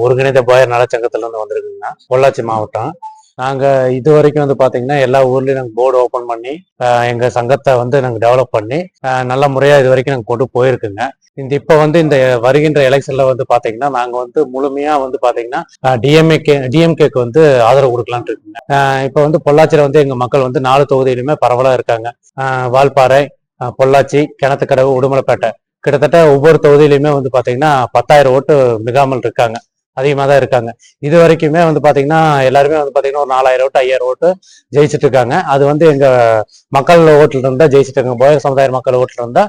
ஒருங்கிணைந்த போயர் நலச்சங்கத்துல இருந்து வந்திருக்குங்க. பொள்ளாச்சி மாவட்டம். நாங்க இது வரைக்கும் பாத்தீங்கன்னா எல்லா ஊர்லயும் நாங்க போர்டு ஓபன் பண்ணி எங்க சங்கத்தை நாங்க டெவலப் பண்ணி நல்ல முறையா இது வரைக்கும் நாங்க கொண்டு போயிருக்குங்க. இப்ப இந்த வருகின்ற எலெக்ஷன்ல பாத்தீங்கன்னா நாங்க முழுமையா பாத்தீங்கன்னா டிஎம்கேக்கு ஆதரவு கொடுக்கலான் இருக்குங்க. இப்ப பொள்ளாச்சியில எங்க மக்கள் 4 தொகுதியிலுமே பரவலா இருக்காங்க. வால்பாறை, பொள்ளாச்சி, கிணத்துக்கடவு, உடுமலைப்பேட்டை, கிட்டத்தட்ட ஒவ்வொரு தொகுதியிலுமே பாத்தீங்கன்னா 10,000 ஓட்டு மிகாமல் இருக்காங்க. அதிகமாக தான் இருக்காங்க. இது வரைக்குமே பாத்தீங்கன்னா எல்லாருமே பாத்தீங்கன்னா ஒரு 4,000 ஓட்டு 5,000 ஓட்டு ஜெயிச்சுட்டு இருக்காங்க. அது எங்க மக்கள் ஓட்டுல இருந்தா ஜெயிச்சுட்டு இருக்காங்க. போயர் சமுதாய மக்கள் ஓட்டுல இருந்தா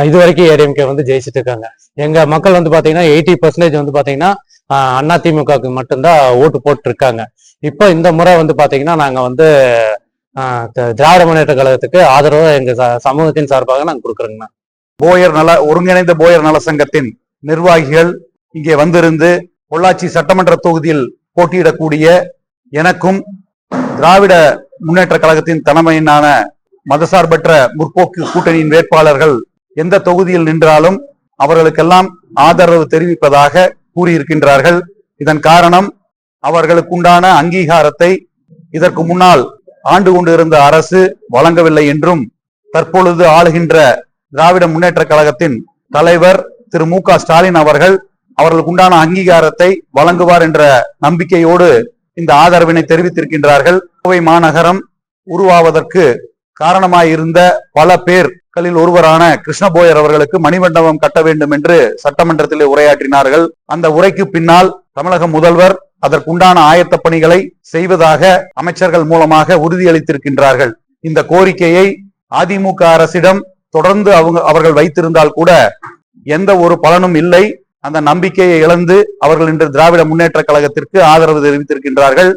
இது வரைக்கும் ஏடிஎம்கே ஜெயிச்சுட்டு இருக்காங்க. எங்க மக்கள் பாத்தீங்கன்னா 80% பாத்தீங்கன்னா அதிமுகவுக்கு மட்டும்தான் ஓட்டு போட்டு இருக்காங்க. இப்ப இந்த முறை பாத்தீங்கன்னா நாங்க திராவிட முன்னேற்ற கழகத்துக்கு ஆதரவு எங்க சமூகத்தின் சார்பாக நாங்க கொடுக்குறோங்கண்ணா. ஒருங்கிணைந்த போயர் நல சங்கத்தின் நிர்வாகிகள் இங்கே வந்திருந்து பொள்ளாச்சி சட்டமன்ற தொகுதியில் போட்டியிடக்கூடிய எனக்கும் திராவிட முன்னேற்ற கழகத்தின் தலைமையிலான மதசார்பற்ற முற்போக்கு கூட்டணியின் வேட்பாளர்கள் எந்த தொகுதியில் நின்றாலும் அவர்களுக்கெல்லாம் ஆதரவு தெரிவிப்பதாக கூறியிருக்கின்றார்கள். இதன் காரணம் அவர்களுக்குண்டான அங்கீகாரத்தை இதற்கு முன்னால் ஆண்டு கொண்டிருந்த அரசு வழங்கவில்லை என்றும் தற்பொழுது ஆளுகின்ற திராவிட முன்னேற்ற கழகத்தின் தலைவர் திரு மு.க. ஸ்டாலின் அவர்களுக்கு உண்டான அங்கீகாரத்தை வழங்குவார் என்ற நம்பிக்கையோடு இந்த ஆதரவினை தெரிவித்திருக்கின்றார்கள். கோவை மாநகரம் உருவாவதற்கு காரணமாயிருந்த பல பேர்களில் ஒருவரான கிருஷ்ணபோயர் அவர்களுக்கு மணிமண்டபம் கட்ட வேண்டும் என்று சட்டமன்றத்திலே உரையாற்றினார்கள். அந்த உரைக்கு பின்னால் தமிழக முதல்வர் அதற்குண்டான ஆயத்த பணிகளை செய்வதாக அமைச்சர்கள் மூலமாக உறுதியளித்திருக்கின்றார்கள். இந்த கோரிக்கையை அதிமுக அரசிடம் தொடர்ந்து அவர்கள் வைத்திருந்தால் கூட எந்த ஒரு பலனும் இல்லை. அந்த நம்பிக்கையை இழந்து அவர்கள் இன்று திராவிட முன்னேற்ற கழகத்திற்கு ஆதரவு தெரிவித்திருக்கின்றார்கள்.